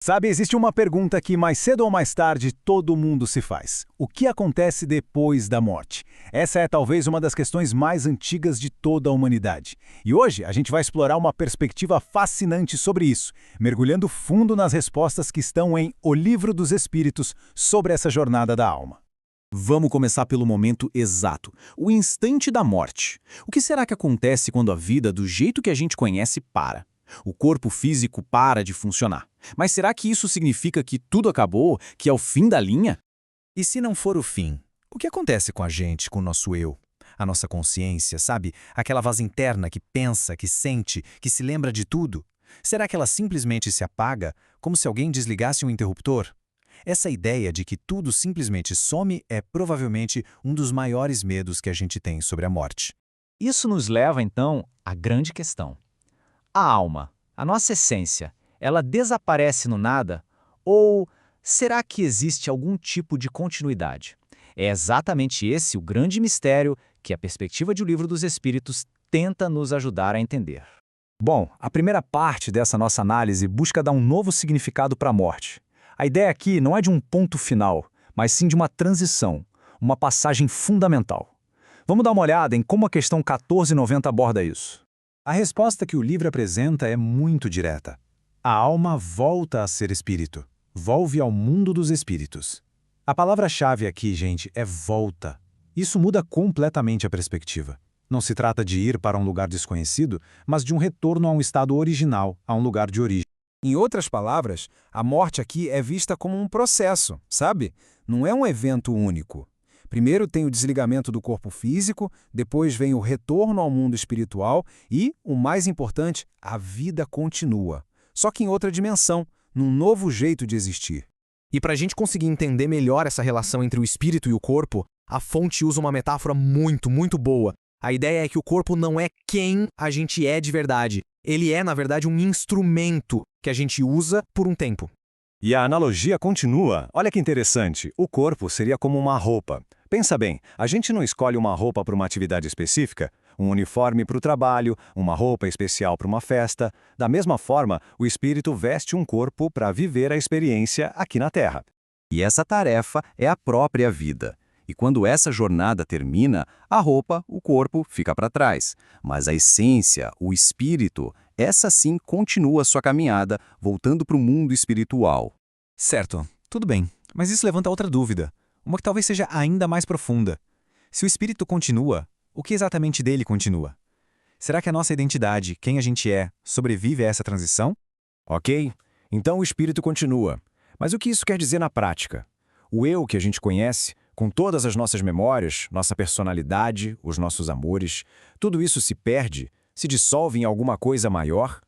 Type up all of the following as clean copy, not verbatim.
Sabe, existe uma pergunta que mais cedo ou mais tarde todo mundo se faz. O que acontece depois da morte? Essa é talvez uma das questões mais antigas de toda a humanidade. E hoje a gente vai explorar uma perspectiva fascinante sobre isso, mergulhando fundo nas respostas que estão em O Livro dos Espíritos sobre essa jornada da alma. Vamos começar pelo momento exato, o instante da morte. O que será que acontece quando a vida, do jeito que a gente conhece, para? O corpo físico para de funcionar. Mas será que isso significa que tudo acabou, que é o fim da linha? E se não for o fim, o que acontece com a gente, com o nosso eu? A nossa consciência, sabe? Aquela voz interna que pensa, que sente, que se lembra de tudo? Será que ela simplesmente se apaga, como se alguém desligasse um interruptor? Essa ideia de que tudo simplesmente some é provavelmente um dos maiores medos que a gente tem sobre a morte. Isso nos leva, então, à grande questão. A alma, a nossa essência, ela desaparece no nada? Ou será que existe algum tipo de continuidade? É exatamente esse o grande mistério que a perspectiva de O Livro dos Espíritos tenta nos ajudar a entender. Bom, a primeira parte dessa nossa análise busca dar um novo significado para a morte. A ideia aqui não é de um ponto final, mas sim de uma transição, uma passagem fundamental. Vamos dar uma olhada em como a questão 1490 aborda isso. A resposta que o livro apresenta é muito direta. A alma volta a ser espírito, volve ao mundo dos espíritos. A palavra-chave aqui, gente, é volta. Isso muda completamente a perspectiva. Não se trata de ir para um lugar desconhecido, mas de um retorno a um estado original, a um lugar de origem. Em outras palavras, a morte aqui é vista como um processo, sabe? Não é um evento único. Primeiro tem o desligamento do corpo físico, depois vem o retorno ao mundo espiritual e, o mais importante, a vida continua. Só que em outra dimensão, num novo jeito de existir. E para a gente conseguir entender melhor essa relação entre o espírito e o corpo, a fonte usa uma metáfora muito boa. A ideia é que o corpo não é quem a gente é de verdade. Ele é, na verdade, um instrumento que a gente usa por um tempo. E a analogia continua. Olha que interessante. O corpo seria como uma roupa. Pensa bem, a gente não escolhe uma roupa para uma atividade específica, um uniforme para o trabalho, uma roupa especial para uma festa. Da mesma forma, o espírito veste um corpo para viver a experiência aqui na Terra. E essa tarefa é a própria vida. E quando essa jornada termina, a roupa, o corpo, fica para trás. Mas a essência, o espírito, essa sim continua sua caminhada, voltando para o mundo espiritual. Certo, tudo bem, mas isso levanta outra dúvida, uma que talvez seja ainda mais profunda. Se o espírito continua, o que exatamente dele continua? Será que a nossa identidade, quem a gente é, sobrevive a essa transição? Ok, então o espírito continua. Mas o que isso quer dizer na prática? O eu que a gente conhece, com todas as nossas memórias, nossa personalidade, os nossos amores, tudo isso se perde, se dissolve em alguma coisa maior?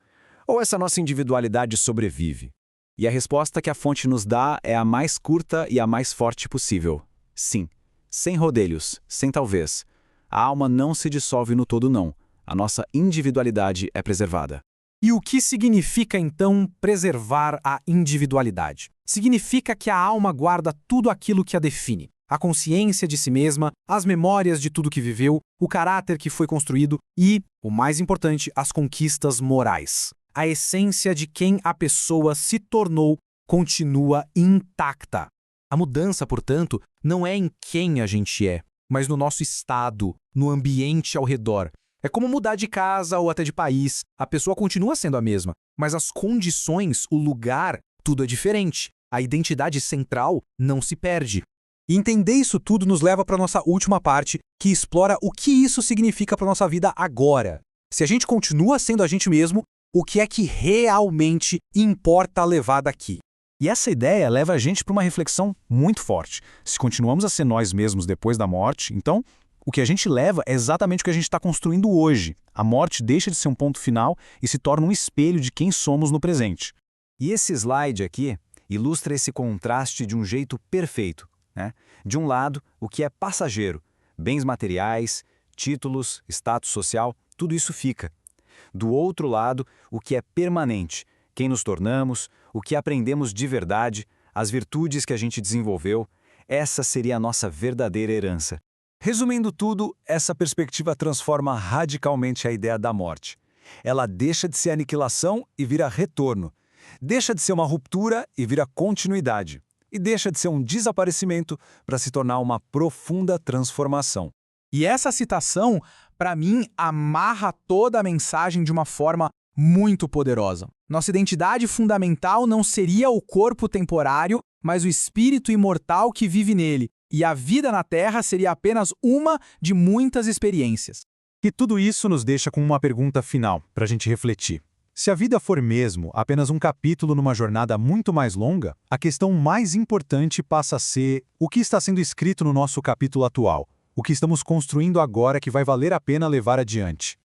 Ou essa nossa individualidade sobrevive? E a resposta que a fonte nos dá é a mais curta e a mais forte possível. Sim, sem rodeios, sem talvez. A alma não se dissolve no todo não. A nossa individualidade é preservada. E o que significa, então, preservar a individualidade? Significa que a alma guarda tudo aquilo que a define. A consciência de si mesma, as memórias de tudo que viveu, o caráter que foi construído e, o mais importante, as conquistas morais. A essência de quem a pessoa se tornou continua intacta. A mudança, portanto, não é em quem a gente é, mas no nosso estado, no ambiente ao redor. É como mudar de casa ou até de país. A pessoa continua sendo a mesma, mas as condições, o lugar, tudo é diferente. A identidade central não se perde. E entender isso tudo nos leva para a nossa última parte, que explora o que isso significa para a nossa vida agora. Se a gente continua sendo a gente mesmo, o que é que realmente importa levar daqui? E essa ideia leva a gente para uma reflexão muito forte. Se continuamos a ser nós mesmos depois da morte, então o que a gente leva é exatamente o que a gente está construindo hoje. A morte deixa de ser um ponto final e se torna um espelho de quem somos no presente. E esse slide aqui ilustra esse contraste de um jeito perfeito, né? De um lado, o que é passageiro, bens materiais, títulos, status social, tudo isso fica. Do outro lado, o que é permanente, quem nos tornamos, o que aprendemos de verdade, as virtudes que a gente desenvolveu, essa seria a nossa verdadeira herança. Resumindo tudo, essa perspectiva transforma radicalmente a ideia da morte. Ela deixa de ser aniquilação e vira retorno. Deixa de ser uma ruptura e vira continuidade. E deixa de ser um desaparecimento para se tornar uma profunda transformação. E essa citação, para mim, amarra toda a mensagem de uma forma muito poderosa. Nossa identidade fundamental não seria o corpo temporário, mas o espírito imortal que vive nele. E a vida na Terra seria apenas uma de muitas experiências. E tudo isso nos deixa com uma pergunta final, para a gente refletir. Se a vida for mesmo apenas um capítulo numa jornada muito mais longa, a questão mais importante passa a ser o que está sendo escrito no nosso capítulo atual, o que estamos construindo agora que vai valer a pena levar adiante.